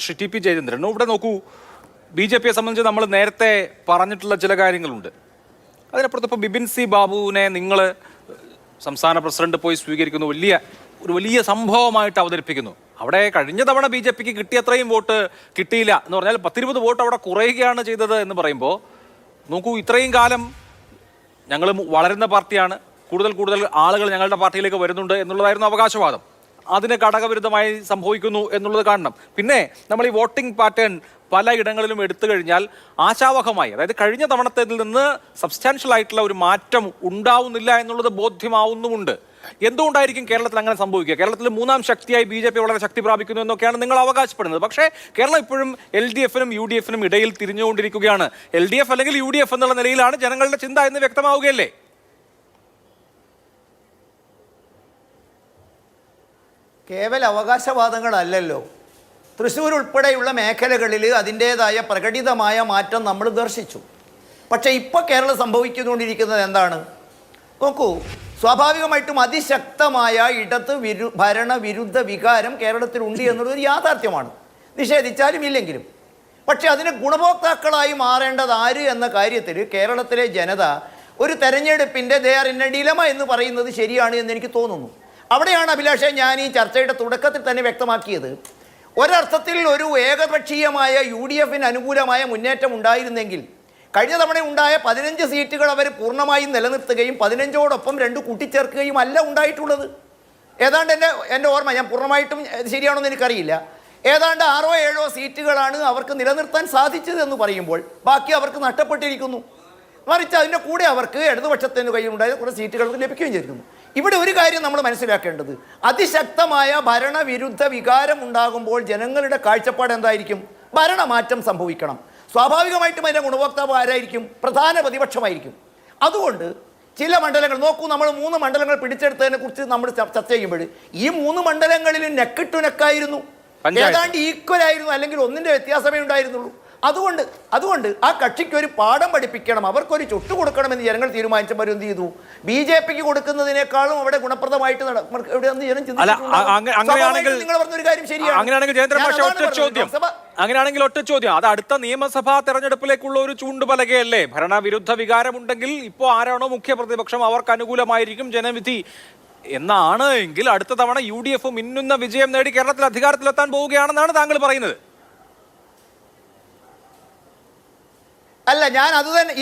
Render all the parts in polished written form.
Shri T P Jayachandran, ഇവിടെ നോക്കൂ, B J പിയെ സംബന്ധിച്ച് നമ്മൾ നേരത്തെ പറഞ്ഞിട്ടുള്ള ചില കാര്യങ്ങളുണ്ട്. അതിനപ്പുറത്ത് ഇപ്പോൾ ബിപിൻ സി ബാബുവിനെ നിങ്ങൾ സംസ്ഥാന പ്രസിഡന്റ് പോയി സ്വീകരിക്കുന്നു, ഒരു വലിയ സംഭവമായിട്ട് അവതരിപ്പിക്കുന്നു. അവിടെ കഴിഞ്ഞ തവണ ബി ജെ പിക്ക് കിട്ടിയത്രയും വോട്ട് കിട്ടിയില്ല എന്ന് പറഞ്ഞാൽ 10-20 വോട്ട് അവിടെ കുറയുകയാണ് ചെയ്തത് എന്ന് പറയുമ്പോൾ നോക്കൂ, ഇത്രയും കാലം ഞങ്ങൾ വളരുന്ന പാർട്ടിയാണ്, കൂടുതൽ ആളുകൾ ഞങ്ങളുടെ പാർട്ടിയിലേക്ക് വരുന്നുണ്ട് എന്നുള്ളതായിരുന്നു അവകാശവാദം. അതിന് ഘടകവിരുദ്ധമായി സംഭവിക്കുന്നു എന്നുള്ളത് കാണണം. പിന്നെ നമ്മൾ ഈ വോട്ടിംഗ് പാറ്റേൺ പലയിടങ്ങളിലും എടുത്തു കഴിഞ്ഞാൽ ആശാവഹമായി, അതായത് കഴിഞ്ഞ തവണത്തേതിൽ നിന്ന് സബ്സ്റ്റാൻഷ്യൽ ആയിട്ടുള്ള ഒരു മാറ്റം ഉണ്ടാവുന്നില്ല എന്നുള്ളത് ബോധ്യമാവുന്നുമുണ്ട്. എന്തുകൊണ്ടായിരിക്കും കേരളത്തിൽ അങ്ങനെ സംഭവിക്കുക? കേരളത്തിൽ 3ാം ശക്തിയായി ബി ജെ പി വളരെ ശക്തി പ്രാപിക്കുന്നു എന്നൊക്കെയാണ് നിങ്ങൾ അവകാശപ്പെടുന്നത്. പക്ഷേ കേരളം ഇപ്പോഴും LDF-നും UDF-നും ഇടയിൽ തിരിഞ്ഞുകൊണ്ടിരിക്കുകയാണ്. LDF അല്ലെങ്കിൽ UDF എന്നുള്ള നിലയിലാണ് ജനങ്ങളുടെ ചിന്ത എന്ന് വ്യക്തമാവുകയല്ലേ? കേവല അവകാശവാദങ്ങളല്ലല്ലോ. തൃശ്ശൂർ ഉൾപ്പെടെയുള്ള മേഖലകളിൽ അതിൻ്റേതായ പ്രകടിതമായ മാറ്റം നമ്മൾ ദർശിച്ചു. പക്ഷേ ഇപ്പോൾ കേരളം സംഭവിച്ചുകൊണ്ടിരിക്കുന്നത് എന്താണ്? നോക്കൂ, സ്വാഭാവികമായിട്ടും അതിശക്തമായ ഭരണവിരുദ്ധ വികാരം കേരളത്തിലുണ്ട് എന്നുള്ളൊരു യാഥാർത്ഥ്യമാണ്, നിഷേധിച്ചാലും ഇല്ലെങ്കിലും. പക്ഷേ അതിന് ഗുണഭോക്താക്കളായി മാറേണ്ടത് ആര് എന്ന കാര്യത്തിൽ കേരളത്തിലെ ജനത ഒരു തെരഞ്ഞെടുപ്പിൻ്റെ ഡിലമ എന്ന് പറയുന്നത് ശരിയാണ് എന്ന് എനിക്ക് തോന്നുന്നു. അവിടെയാണ് അഭിലാഷേ ഞാൻ ഈ ചർച്ചയുടെ തുടക്കത്തിൽ തന്നെ വ്യക്തമാക്കിയത്. ഒരർത്ഥത്തിൽ ഒരു ഏകപക്ഷീയമായ UDF-ന് അനുകൂലമായ മുന്നേറ്റം ഉണ്ടായിരുന്നെങ്കിൽ കഴിഞ്ഞ തവണ ഉണ്ടായ 15 സീറ്റുകൾ അവർ പൂർണ്ണമായും നിലനിർത്തുകയും 15ഓടൊപ്പം 2 കൂട്ടിച്ചേർക്കുകയും അല്ല ഉണ്ടായിട്ടുള്ളത്. ഏതാണ്ട് എൻ്റെ ഓർമ്മ, ഞാൻ പൂർണ്ണമായിട്ടും ശരിയാണോ എന്ന് എനിക്കറിയില്ല, ഏതാണ്ട് 6-7 സീറ്റുകളാണ് അവർക്ക് നിലനിർത്താൻ സാധിച്ചതെന്ന് പറയുമ്പോൾ ബാക്കി അവർക്ക് നഷ്ടപ്പെട്ടിരിക്കുന്നു. മറിച്ച് അതിൻ്റെ കൂടെ അവർക്ക് ഇടതുപക്ഷത്തിന് കയ്യിലുണ്ടായ കുറേ സീറ്റുകൾ ലഭിക്കുകയും ചെയ്തിരുന്നു. ഇവിടെ ഒരു കാര്യം നമ്മൾ മനസ്സിലാക്കേണ്ടത്, അതിശക്തമായ ഭരണവിരുദ്ധ വികാരം ഉണ്ടാകുമ്പോൾ ജനങ്ങളുടെ കാഴ്ചപ്പാട് എന്തായിരിക്കും? ഭരണമാറ്റം സംഭവിക്കണം. സ്വാഭാവികമായിട്ടും അതിൻ്റെ ഗുണഭോക്താവ് ആരായിരിക്കും? പ്രധാന പ്രതിപക്ഷമായിരിക്കും. അതുകൊണ്ട് ചില മണ്ഡലങ്ങൾ നോക്കൂ, നമ്മൾ 3 മണ്ഡലങ്ങൾ പിടിച്ചെടുത്തതിനെ കുറിച്ച് നമ്മൾ ചർച്ച ചെയ്യുമ്പോൾ ഈ 3 മണ്ഡലങ്ങളിലും നെക്കിട്ടുനക്കായിരുന്നു, ഏതാണ്ട് ഈക്വൽ ആയിരുന്നു, അല്ലെങ്കിൽ ഒന്നിൻ്റെ വ്യത്യാസമേ ഉണ്ടായിരുന്നുള്ളൂ. അതുകൊണ്ട് ആ കക്ഷിക്ക് ഒരു പാഠം പഠിപ്പിക്കണം, അവർക്കൊരു ചുട്ടു കൊടുക്കണമെന്ന് ജനങ്ങൾ തീരുമാനിച്ചപ്പോൾ എന്ത് ചെയ്തു? BJP-ക്ക് കൊടുക്കുന്നതിനേക്കാളും അവിടെ ഗുണപ്രദമായിട്ട് നിങ്ങൾ പറഞ്ഞൊരു കാര്യം ശരിയാണ്. അങ്ങനെയാണെങ്കിൽ ഒറ്റ ചോദ്യം, അത് അടുത്ത നിയമസഭാ തെരഞ്ഞെടുപ്പിലേക്കുള്ള ഒരു ചൂണ്ടുപലകയല്ലേ? ഭരണവിരുദ്ധ വികാരമുണ്ടെങ്കിൽ ഇപ്പോൾ ആരാണോ മുഖ്യ പ്രതിപക്ഷം അവർക്ക് അനുകൂലമായിരിക്കും ജനവിധി എന്നാണ് എങ്കിൽ അടുത്ത തവണ UDF മിന്നുന്ന വിജയം നേടി കേരളത്തിൽ അധികാരത്തിലെത്താൻ പോവുകയാണെന്നാണ് താങ്കൾ പറയുന്നത്. അല്ല, ഞാൻ അത് തന്നെ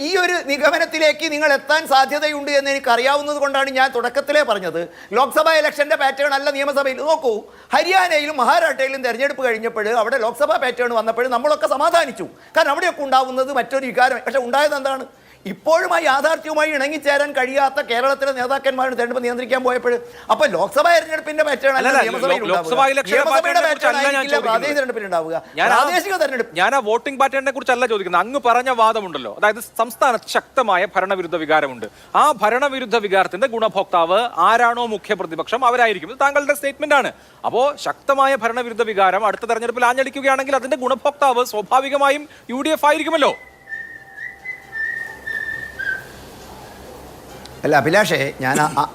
ഈ ഒരു നിഗമനത്തിലേക്ക് നിങ്ങൾ എത്താൻ സാധ്യതയുണ്ട് എന്ന് എനിക്ക് അറിയാവുന്നത് കൊണ്ടാണ് ഞാൻ തുടക്കത്തിലേ പറഞ്ഞത്. ലോക്സഭാ ഇലക്ഷൻ്റെ പാറ്റേൺ അല്ല നിയമസഭയിൽ. നോക്കൂ, ഹരിയാനയിലും മഹാരാഷ്ട്രയിലും തെരഞ്ഞെടുപ്പ് കഴിഞ്ഞപ്പോൾ അവിടെ ലോക്സഭാ പാറ്റേൺ വന്നപ്പോൾ നമ്മളൊക്കെ സമാധാനിച്ചു. കാരണം അവിടെയൊക്കെ ഉണ്ടാവുന്നത് മറ്റൊരു വികാരം. പക്ഷെ ഉണ്ടായത് എന്താണ്? ഇപ്പോഴും ആ യാഥാർത്ഥ്യവുമായി ഇണങ്ങിച്ചേരാൻ കഴിയാത്ത കേരളത്തിലെ നേതാക്കന്മാരുടെ തെരഞ്ഞെടുപ്പ് നിയന്ത്രിക്കാൻ പോയപ്പോൾ അപ്പോൾ ലോക്സഭാ തെരഞ്ഞെടുപ്പിന്റെ പാറ്റേൺ അല്ല നിയമസഭയുടെ തെരഞ്ഞെടുപ്പിൽ ഉണ്ടാവുക. പ്രാദേശിക തെരഞ്ഞെടുപ്പ് ഞാൻ ആ വോട്ടിംഗ് പാറ്റേണിനെ കുറിച്ചല്ല ചോദിക്കുന്നത്. അങ്ങ് പറഞ്ഞ വാദമുണ്ടല്ലോ, അതായത് സംസ്ഥാനത്ത് ശക്തമായ ഭരണവിരുദ്ധ വികാരമുണ്ട്. ആ ഭരണവിരുദ്ധ വികാരത്തിന്റെ ഗുണഭോക്താവ് ആരാണോ മുഖ്യ പ്രതിപക്ഷം അവരായിരിക്കും. ഇത് താങ്കളുടെ സ്റ്റേറ്റ്മെന്റ് ആണ്. അപ്പോൾ ശക്തമായ ഭരണവിരുദ്ധ വികാരം അടുത്ത തെരഞ്ഞെടുപ്പിൽ ആഞ്ഞടിക്കുകയാണെങ്കിൽ അതിന്റെ ഗുണഭോക്താവ് സ്വാഭാവികമായും UDF ആയിരിക്കുമല്ലോ. അല്ല അഭിലാഷേ,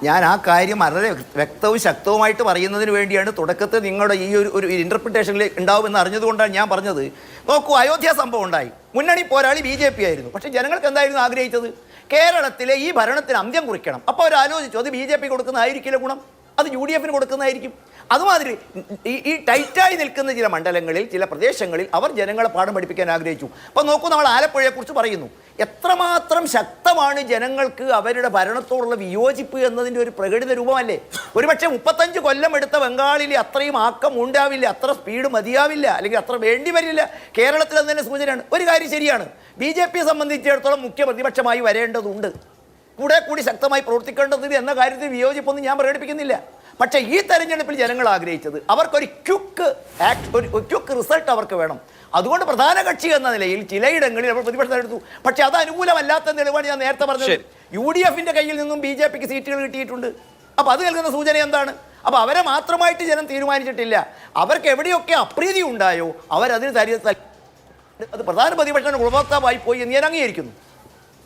ഞാൻ ആ കാര്യം വളരെ വ്യക്തവും ശക്തവുമായിട്ട് പറയുന്നതിന് വേണ്ടിയാണ് തുടക്കത്തിൽ നിങ്ങളുടെ ഈ ഒരു ഇൻ്റർപ്രിട്ടേഷനിൽ ഉണ്ടാവുമെന്ന് അറിഞ്ഞതുകൊണ്ടാണ് ഞാൻ പറഞ്ഞത്. നോക്കൂ, അയോധ്യ സംഭവം ഉണ്ടായി, മുന്നണി പോരാളി BJP ആയിരുന്നു. പക്ഷേ ജനങ്ങൾക്ക് എന്തായിരുന്നു ആഗ്രഹിച്ചത്? കേരളത്തിലെ ഈ ഭരണത്തിന് അന്ത്യം കുറിക്കണം. അപ്പോൾ അവർ ആലോചിച്ചു, അത് BJP കൊടുക്കുന്നതായിരിക്കില്ല ഗുണം, അത് UDF-ന് കൊടുക്കുന്നതായിരിക്കും. അതുമാതിരി ഈ ടൈറ്റായി നിൽക്കുന്ന ചില മണ്ഡലങ്ങളിൽ, ചില പ്രദേശങ്ങളിൽ അവർ ജനങ്ങളെ പാഠം പഠിപ്പിക്കാൻ ആഗ്രഹിച്ചു. അപ്പോൾ നോക്കൂ, നമ്മൾ ആലപ്പുഴയെക്കുറിച്ച് പറയുന്നു. എത്രമാത്രം ശക്തമാണ് ജനങ്ങൾക്ക് അവരുടെ ഭരണത്തോടുള്ള വിയോജിപ്പ് എന്നതിൻ്റെ ഒരു പ്രകടിത രൂപമല്ലേ? ഒരുപക്ഷെ 35 കൊല്ലം എടുത്ത ബംഗാളിൽ അത്രയും ആക്കം ഉണ്ടാവില്ല, അത്ര സ്പീഡ് മതിയാവില്ല, അല്ലെങ്കിൽ അത്ര വേണ്ടി വരില്ല. കേരളത്തിൽ തന്നെ സൂചനയാണ്. ഒരു കാര്യം ശരിയാണ്, BJP-യെ സംബന്ധിച്ചിടത്തോളം മുഖ്യ പ്രതിപക്ഷമായി വരേണ്ടതുണ്ട്, കൂടി ശക്തമായി പ്രവർത്തിക്കേണ്ടതുണ്ട് എന്ന കാര്യത്തിൽ വിയോജിപ്പൊന്നും ഞാൻ പ്രകടിപ്പിക്കുന്നില്ല. പക്ഷേ ഈ തെരഞ്ഞെടുപ്പിൽ ജനങ്ങൾ ആഗ്രഹിച്ചത് അവർക്കൊരു ക്വിക്ക് റിസൾട്ട് അവർക്ക് വേണം. അതുകൊണ്ട് പ്രധാന കക്ഷി എന്ന നിലയിൽ ചിലയിടങ്ങളിൽ അവർ പ്രതിപക്ഷം എടുത്തു. പക്ഷേ അത് അനുകൂലമല്ലാത്ത നിലപാട് ഞാൻ നേരത്തെ പറഞ്ഞത്. UDF-ന്റെ കയ്യിൽ നിന്നും BJP-ക്ക് സീറ്റുകൾ കിട്ടിയിട്ടുണ്ട്. അപ്പോൾ അത് നൽകുന്ന സൂചന എന്താണ്? അപ്പോൾ അവരെ മാത്രമായിട്ട് ജനം തീരുമാനിച്ചിട്ടില്ല. അവർക്ക് എവിടെയൊക്കെ അപ്രീതി ഉണ്ടായോ അവരതിന് അത് പ്രധാന പ്രതിപക്ഷ ഗുണഭോക്താവായി പോയി എന്ന് ഞാൻ അംഗീകരിക്കുന്നു.